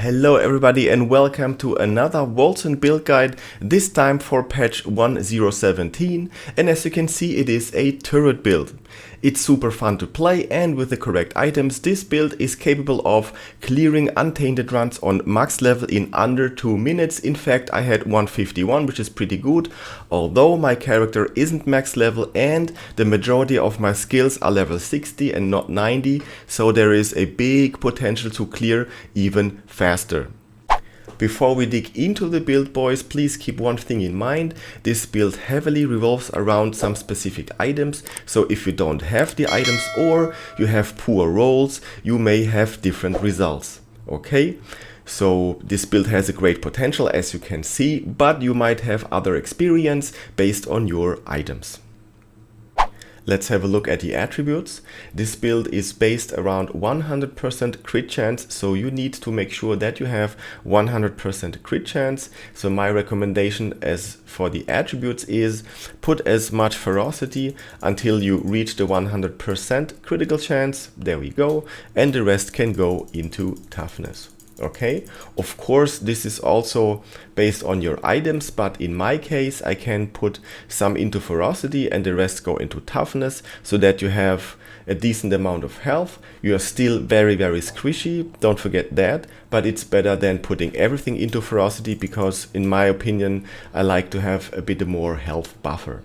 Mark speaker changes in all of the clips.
Speaker 1: Hello everybody and welcome to another Wolcen build guide, this time for patch 1017, and as you can see it is a turret build. It's super fun to play, and with the correct items this build is capable of clearing untainted runs on max level in under 2 minutes. In fact, I had 151, which is pretty good, although my character isn't max level and the majority of my skills are level 60 and not 90, so there is a big potential to clear even faster. Before we dig into the build, boys, please keep one thing in mind. This build heavily revolves around some specific items, so if you don't have the items or you have poor rolls, you may have different results. Okay? So this build has a great potential, as you can see, but you might have other experience based on your items. Let's have a look at the attributes. This build is based around 100% crit chance, so you need to make sure that you have 100% crit chance. So my recommendation as for the attributes is put as much ferocity until you reach the 100% critical chance. There we go. And the rest can go into toughness. Okay, of course this is also based on your items, but in my case I can put some into ferocity and the rest go into toughness, so that you have a decent amount of health. You are still very squishy, don't forget that, but it's better than putting everything into ferocity, because in my opinion I like to have a bit more health buffer.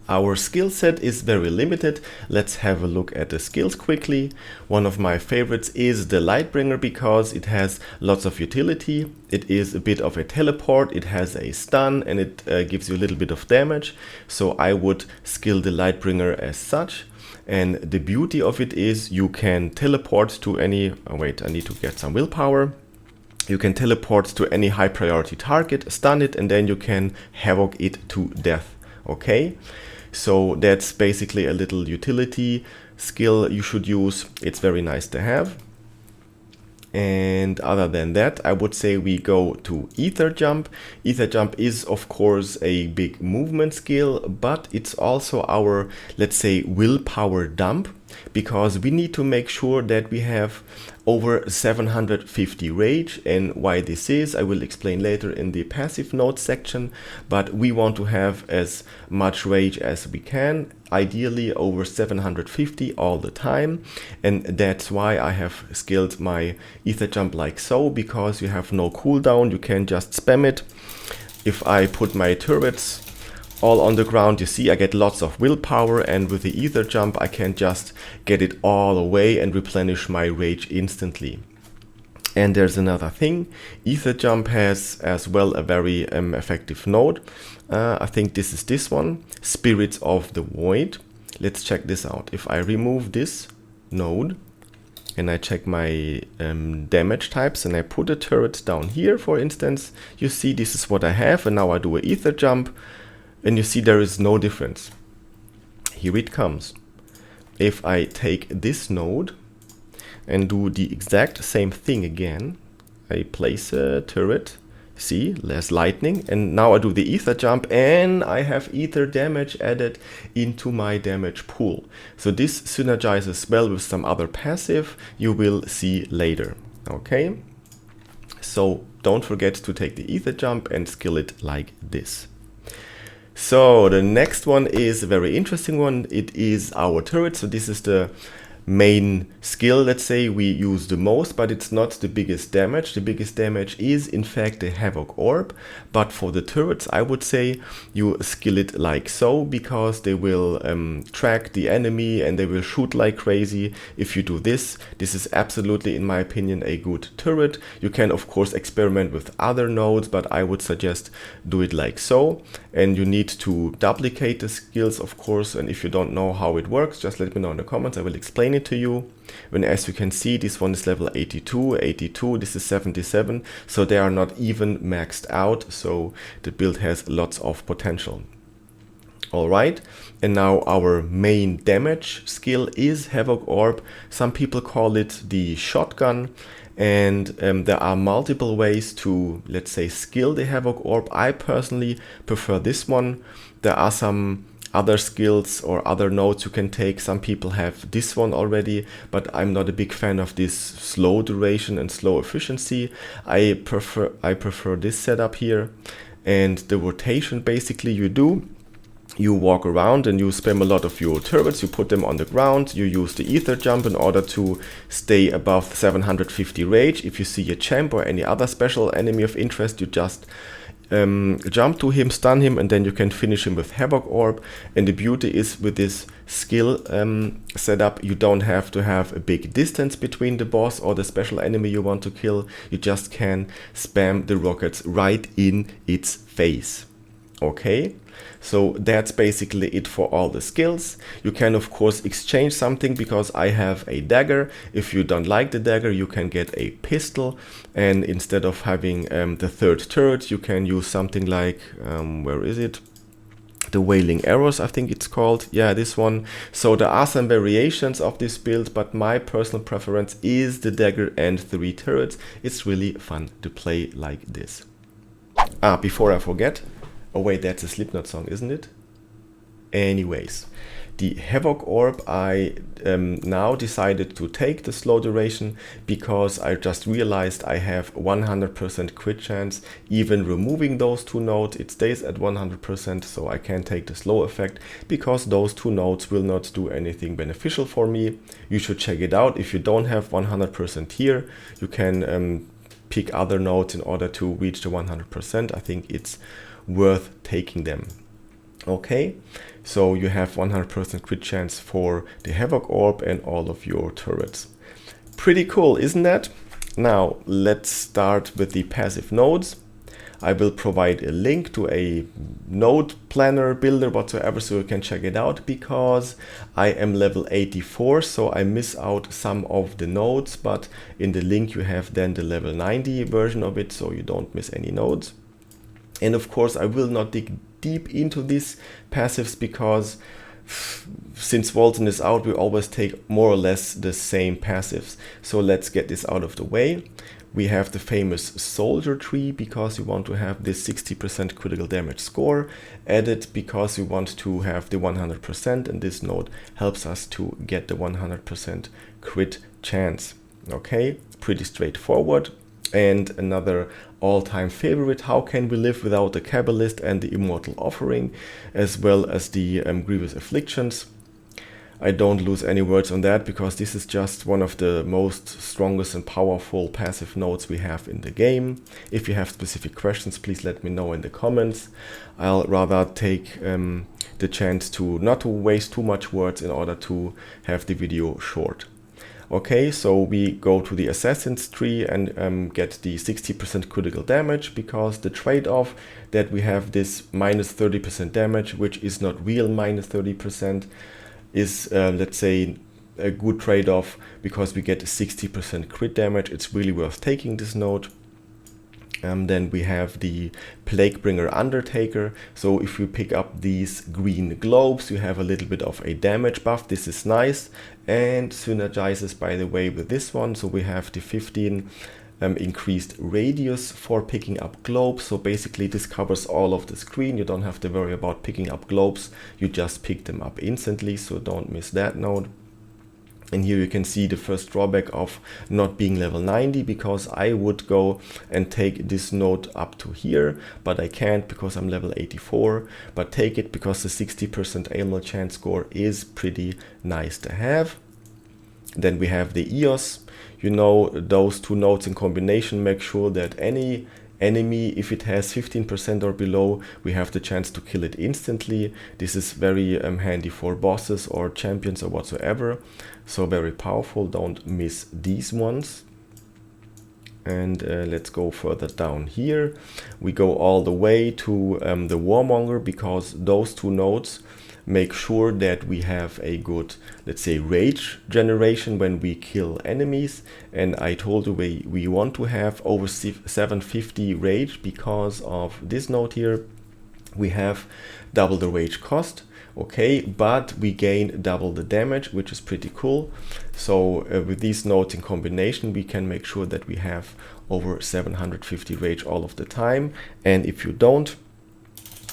Speaker 1: Our skill set is very limited. Let's have a look at the skills quickly. One of my favorites is the Lightbringer, because it has lots of utility. It is a bit of a teleport, it has a stun, and it gives you a little bit of damage. So I would skill the Lightbringer as such. And the beauty of it is you can teleport to any... Oh wait, I need to get some willpower. You can teleport to any high priority target, stun it, and then you can havoc it to death. Okay? So that's basically a little utility skill you should use. It's very nice to have. And other than that, I would say we go to Ether Jump. Ether Jump is of course a big movement skill, but it's also our, let's say, willpower dump, because we need to make sure that we have over 750 rage. And why this is, I will explain later in the passive notes section, but we want to have as much rage as we can, ideally over 750 all the time. And that's why I have skilled my Ether Jump like so, because you have no cooldown, you can just spam it. If I put my turrets all on the ground, you see I get lots of willpower, and with the Ether Jump I can just get it all away and replenish my rage instantly. And there's another thing, Ether Jump has as well a very effective node. I think this is this one, Spirits of the Void. Let's check this out. If I remove this node and I check my damage types and I put a turret down here, for instance, you see this is what I have, and now I do an Ether Jump. And you see there is no difference. Here it comes. If I take this node and do the exact same thing again, I place a turret, see, less lightning, and now I do the Ether Jump and I have ether damage added into my damage pool. So this synergizes well with some other passive you will see later. Okay? So don't forget to take the Ether Jump and skill it like this. So the next one is a very interesting one. It is our turret. So this is the main skill, let's say, we use the most, but it's not the biggest damage. The biggest damage is in fact the Havoc Orb, but for the turrets I would say you skill it like so, because they will track the enemy and they will shoot like crazy. If you do this, this is absolutely, in my opinion, a good turret. You can of course experiment with other nodes, but I would suggest do it like so. And you need to duplicate the skills, of course, and if you don't know how it works, just let me know in the comments, I will explain it to you. When, as you can see, this one is level 82, 82, this is 77, so they are not even maxed out, so the build has lots of potential. Alright, and now our main damage skill is Havoc Orb. Some people call it the shotgun, and there are multiple ways to, let's say, skill the Havoc Orb. I personally prefer this one. There are some other skills or other nodes you can take. Some people have this one already, but I'm not a big fan of this slow duration and slow efficiency. I prefer this setup here. And the rotation, basically you walk around and you spam a lot of your turrets, you put them on the ground, you use the ether jump in order to stay above 750 rage. If you see a champ or any other special enemy of interest, you just jump to him, stun him, and then you can finish him with Havoc Orb. And the beauty is with this skill setup, you don't have to have a big distance between the boss or the special enemy you want to kill. You just can spam the rockets right in its face. Okay, so that's basically it for all the skills. You can of course exchange something, because I have a dagger. If you don't like the dagger, you can get a pistol, and instead of having the third turret, you can use something like where is it, the Wailing Arrows, I think it's called. Yeah, this one. So there are some variations of this build, but my personal preference is the dagger and 3 turrets. It's really fun to play like this. Before I forget, oh wait, that's a Slipknot song, isn't it? Anyways, the Havoc Orb, I now decided to take the slow duration because I just realized I have 100% crit chance. Even removing those 2 nodes, it stays at 100%, so I can take the slow effect because those 2 nodes will not do anything beneficial for me. You should check it out. If you don't have 100% here, you can pick other nodes in order to reach the 100%. I think it's worth taking them. Okay, so you have 100% crit chance for the Havoc Orb and all of your turrets. Pretty cool, isn't that? Now let's start with the passive nodes. I will provide a link to a node planner, builder, whatsoever, so you can check it out, because I am level 84, so I miss out some of the nodes, but in the link you have then the level 90 version of it, so you don't miss any nodes. And of course, I will not dig deep into these passives, because since Wolcen is out, we always take more or less the same passives. So let's get this out of the way. We have the famous soldier tree, because you want to have this 60% critical damage score added, because you want to have the 100%, and this node helps us to get the 100% crit chance. Okay, pretty straightforward. And another all-time favorite, how can we live without the Kabbalist and the Immortal Offering, as well as the Grievous Afflictions. I don't lose any words on that, because this is just one of the most strongest and powerful passive nodes we have in the game. If you have specific questions, please let me know in the comments. I'll rather take the chance to not to waste too much words in order to have the video short. Okay, so we go to the Assassin's tree and get the 60% critical damage, because the trade-off that we have this minus 30% damage, which is not real minus 30%, is let's say a good trade-off, because we get 60% crit damage. It's really worth taking this node. Then we have the Plaguebringer Undertaker. So if you pick up these green globes, you have a little bit of a damage buff. This is nice, and synergizes, by the way, with this one. So we have the 15 increased radius for picking up globes. So basically this covers all of the screen. You don't have to worry about picking up globes. You just pick them up instantly, so don't miss that node. And here you can see the first drawback of not being level 90, because I would go and take this node up to here, but I can't because I'm level 84. But take it, because the 60% ailment chance score is pretty nice to have. Then we have the EOS. You know, those 2 nodes in combination make sure that any enemy, if it has 15% or below, we have the chance to kill it instantly. This is very handy for bosses or champions or whatsoever. So very powerful, don't miss these ones. And let's go further down here. We go all the way to the Warmonger, because those 2 nodes make sure that we have a good, let's say, rage generation when we kill enemies. And I told you we want to have over 750 rage, because of this node here. We have double the rage cost, okay, but we gain double the damage, which is pretty cool. So with these nodes in combination, we can make sure that we have over 750 rage all of the time. And if you don't,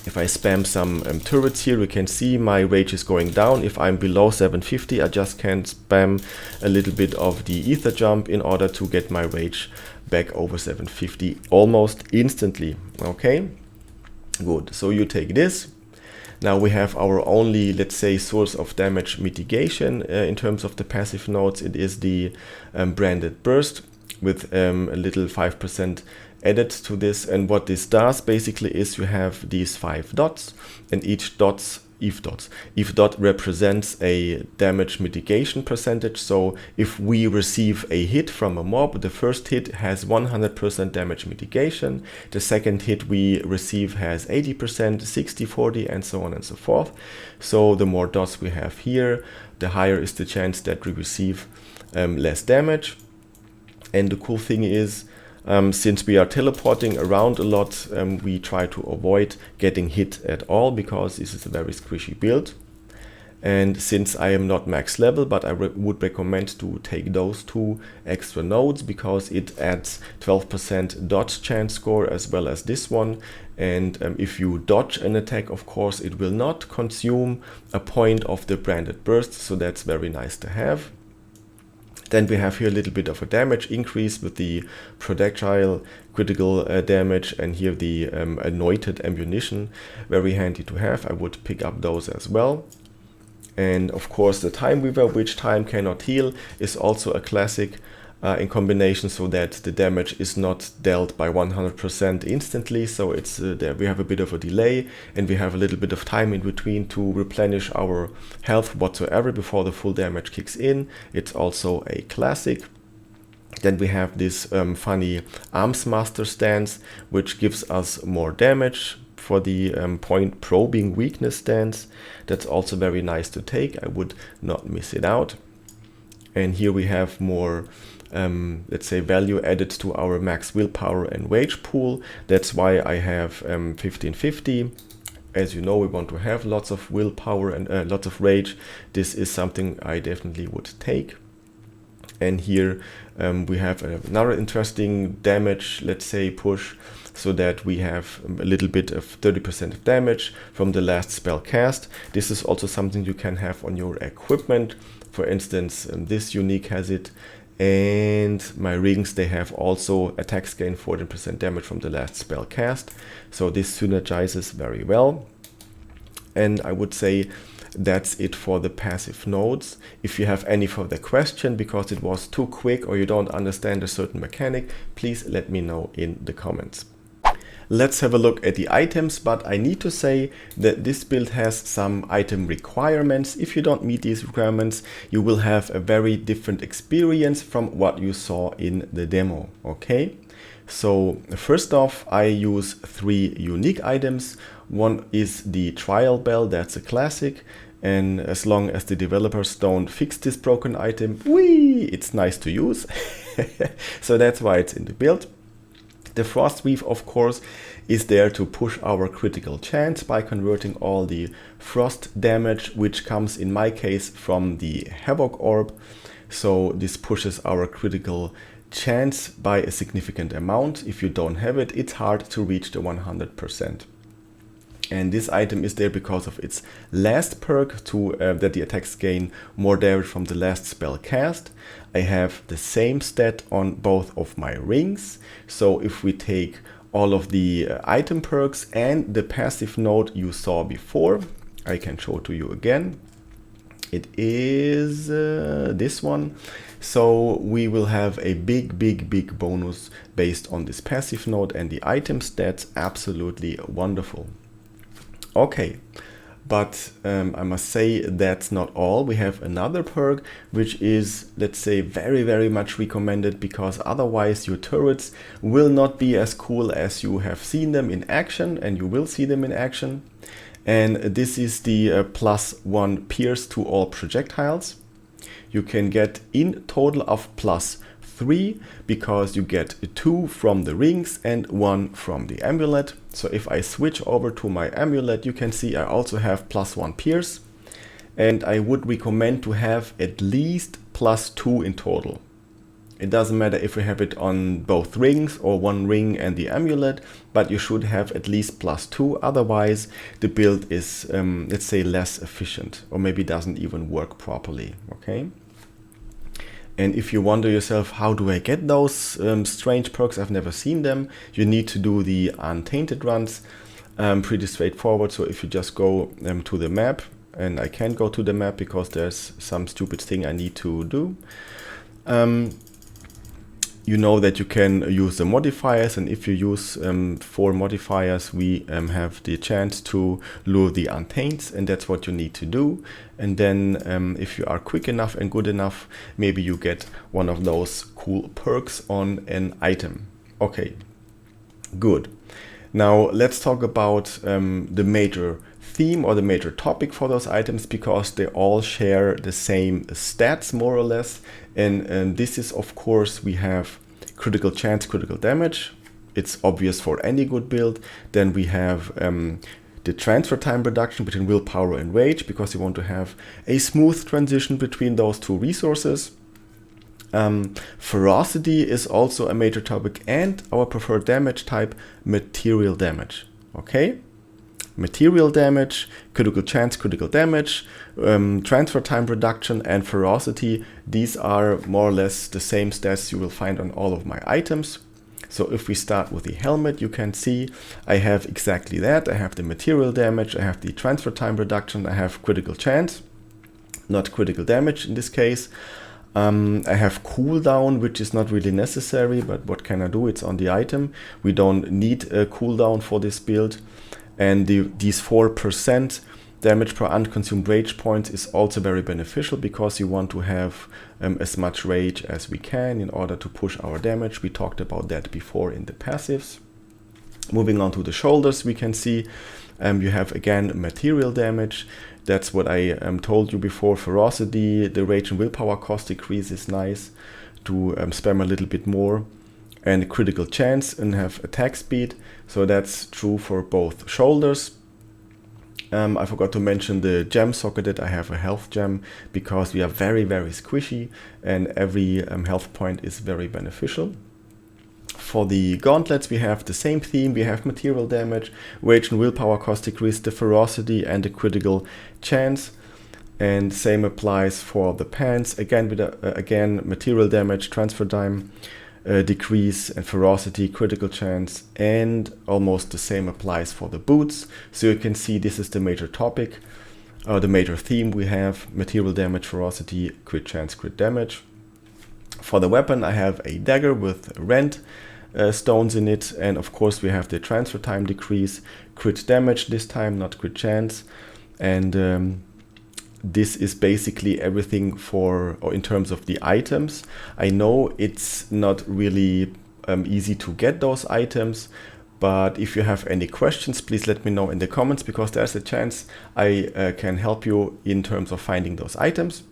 Speaker 1: If I spam some turrets here, we can see my rage is going down. If I'm below 750, I just can spam a little bit of the ether jump in order to get my rage back over 750 almost instantly. Okay, good. So you take this. Now we have our only, let's say, source of damage mitigation in terms of the passive nodes. It is the branded burst with a little 5% added to this. And what this does basically is you have these 5 dots, and each each dot represents a damage mitigation percentage. So if we receive a hit from a mob, the first hit has 100% damage mitigation. The second hit we receive has 80%, 60, 40, and so on and so forth. So the more dots we have here, the higher is the chance that we receive less damage. And the cool thing is, since we are teleporting around a lot, we try to avoid getting hit at all, because this is a very squishy build. And since I am not max level, but I would recommend to take those 2 extra nodes, because it adds 12% dodge chance score as well as this one. And if you dodge an attack, of course, it will not consume a point of the branded burst, so that's very nice to have. Then we have here a little bit of a damage increase with the projectile critical damage, and here the anointed ammunition, very handy to have. I would pick up those as well. And of course the Time Weaver, which time cannot heal, is also a classic in combination, so that the damage is not dealt by 100% instantly. So it's there we have a bit of a delay, and we have a little bit of time in between to replenish our health whatsoever before the full damage kicks in. It's also a classic. Then we have this funny Arms Master stance, which gives us more damage for the point probing weakness stance. That's also very nice to take. I would not miss it out. And here we have more let's say value added to our max willpower and rage pool. That's why I have 1550. As you know, we want to have lots of willpower and lots of rage. This is something I definitely would take. And here we have another interesting damage, let's say, push, so that we have a little bit of 30% of damage from the last spell cast. This is also something you can have on your equipment. For instance, this unique has it, and my rings, they have also attacks gain 14% damage from the last spell cast. So this synergizes very well. And I would say that's it for the passive nodes. If you have any further question because it was too quick or you don't understand a certain mechanic, please let me know in the comments. Let's have a look at the items, but I need to say that this build has some item requirements. If you don't meet these requirements, you will have a very different experience from what you saw in the demo, okay? So first off, I use 3 unique items. One is the trial bell, that's a classic. And as long as the developers don't fix this broken item, it's nice to use. So that's why it's in the build. The Frostweave, of course, is there to push our critical chance by converting all the frost damage, which comes in my case from the Havoc Orb. So this pushes our critical chance by a significant amount. If you don't have it, it's hard to reach the 100%. And this item is there because of its last perk to that the attacks gain more damage from the last spell cast. I have the same stat on both of my rings. So if we take all of the item perks and the passive node you saw before, I can show to you again. It is this one. So we will have a big bonus based on this passive node and the item stats. Absolutely wonderful. Okay, but I must say that's not all. We have another perk which is, let's say, very much recommended, because otherwise your turrets will not be as cool as you have seen them in action, and you will see them in action. And this is the +1 pierce to all projectiles. You can get in total of +3, because you get 2 from the rings and 1 from the amulet. So if I switch over to my amulet, you can see I also have +1 pierce, and I would recommend to have at least +2 in total. It doesn't matter if you have it on both rings or one ring and the amulet, but you should have at least +2, otherwise the build is, let's say, less efficient, or maybe doesn't even work properly, okay? And if you wonder yourself, how do I get those strange perks? I've never seen them. You need to do the untainted runs, pretty straightforward. So if you just go to the map, and I can't go to the map because there's some stupid thing I need to do. You know that you can use the modifiers, and if you use 4 modifiers, we have the chance to lure the untaints, and that's what you need to do. And then if you are quick enough and good enough, maybe you get one of those cool perks on an item. Okay, good. Now let's talk about the major theme or the major topic for those items, because they all share the same stats more or less. And this is, of course, we have critical chance, critical damage. It's obvious for any good build. Then we have the transfer time reduction between willpower and rage, because you want to have a smooth transition between those two resources. Ferocity is also a major topic, and our preferred damage type, material damage. Okay? Material damage, critical chance, critical damage, transfer time reduction, and ferocity. These are more or less the same stats you will find on all of my items. So if we start with the helmet, you can see I have exactly that. I have the material damage, I have the transfer time reduction, I have critical chance, not critical damage in this case. I have cooldown, which is not really necessary, but what can I do? It's on the item. We don't need a cooldown for this build. And these 4% damage per unconsumed rage points is also very beneficial, because you want to have as much rage as we can in order to push our damage. We talked about that before in the passives. Moving on to the shoulders, we can see you have again material damage. That's what I told you before. Ferocity, the rage and willpower cost decrease is nice to spam a little bit more. And critical chance and have attack speed. So that's true for both shoulders. I forgot to mention the gem socket that I have a health gem, because we are very, very squishy and every health point is very beneficial. For the gauntlets, we have the same theme. We have material damage, rage and willpower cost decrease, the ferocity and the critical chance. And same applies for the pants. Again, with again material damage, transfer time decrease, and ferocity, critical chance, and almost the same applies for the boots. So you can see this is the major topic, the major theme. We have material damage, ferocity, crit chance, crit damage. For the weapon, I have a dagger with rend stones in it, and of course we have the transfer time decrease, crit damage this time, not crit chance. And this is basically everything for, or in terms of the items. I know it's not really easy to get those items, but if you have any questions, please let me know in the comments, because there's a chance I can help you in terms of finding those items.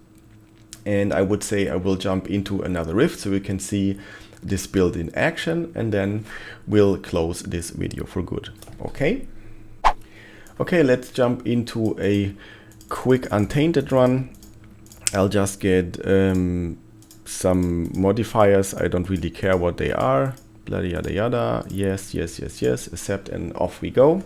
Speaker 1: And I would say I will jump into another rift so we can see this build in action, and then we'll close this video for good. Okay, let's jump into a quick untainted run. I'll just get some modifiers. I don't really care what they are. Bloody yada yada. Yes, accept, and off we go.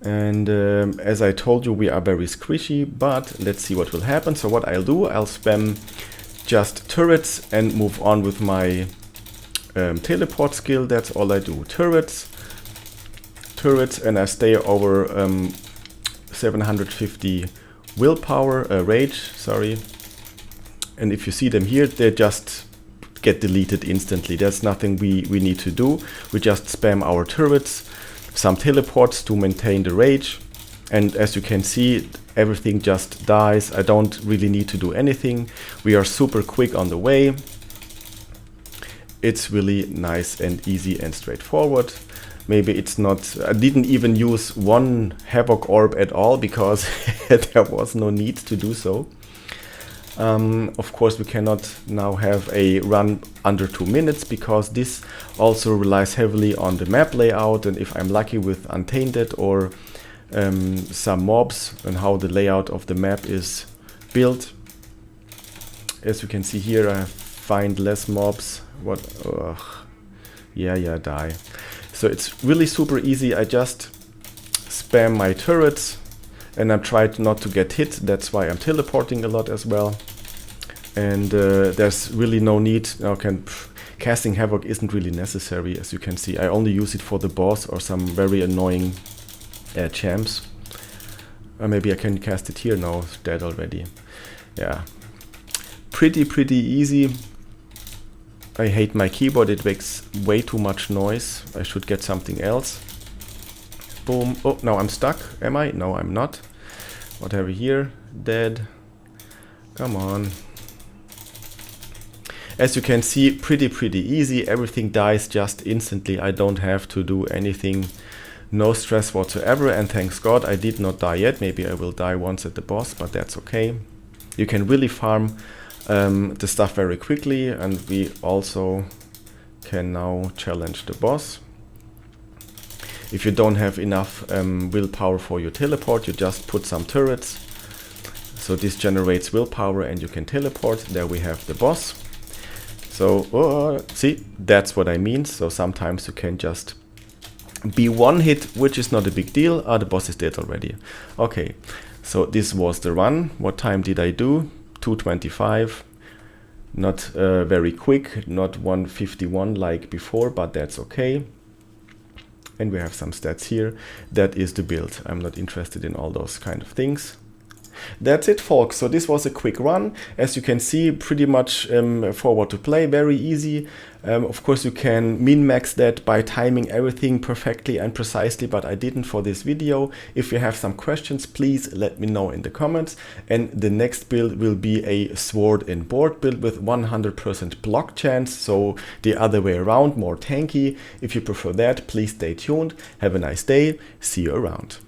Speaker 1: And as I told you, we are very squishy, but let's see what will happen. So what I'll do, I'll spam just turrets and move on with my teleport skill. That's all I do. Turrets, and I stay over 750 willpower, rage, sorry. And if you see them here, they just get deleted instantly. There's nothing we need to do. We just spam our turrets, some teleports to maintain the rage. And as you can see, everything just dies. I don't really need to do anything. We are super quick on the way. It's really nice and easy and straightforward. Maybe it's not, I didn't even use one Havoc Orb at all, because there was no need to do so. Of course, we cannot now have a run under 2 minutes, because this also relies heavily on the map layout, and if I'm lucky with Untainted or some mobs, and how the layout of the map is built. As you can see here, I have find less mobs. What? Ugh. Yeah, die. So it's really super easy. I just spam my turrets and I'm trying not to get hit. That's why I'm teleporting a lot as well. And there's really no need. Casting Havoc isn't really necessary, as you can see. I only use it for the boss or some very annoying champs. Or maybe I can cast it here. No, it's dead already. Yeah, pretty easy. I hate my keyboard, it makes way too much noise. I should get something else. Boom. Oh, now I'm stuck. Am I? No, I'm not. What have we here? Dead. Come on. As you can see, pretty easy. Everything dies just instantly. I don't have to do anything. No stress whatsoever. And thanks God I did not die yet. Maybe I will die once at the boss, but that's okay. You can really farm the stuff very quickly, and we also can now challenge the boss. If you don't have enough willpower for your teleport, you just put some turrets. So this generates willpower and you can teleport. There we have the boss. So see, that's what I mean. So sometimes you can just be one hit, which is not a big deal. The boss is dead already. Okay, so this was the run. What time did I do? 2:25. Not very quick, not 1:51 like before, but that's okay. And we have some stats here. That is the build. I'm not interested in all those kind of things. That's it, folks. So this was a quick run. As you can see, pretty much forward to play, very easy. Of course, you can min-max that by timing everything perfectly and precisely, but I didn't for this video. If you have some questions, please let me know in the comments. And the next build will be a sword and board build with 100% block chance. So the other way around, more tanky. If you prefer that, please stay tuned. Have a nice day. See you around.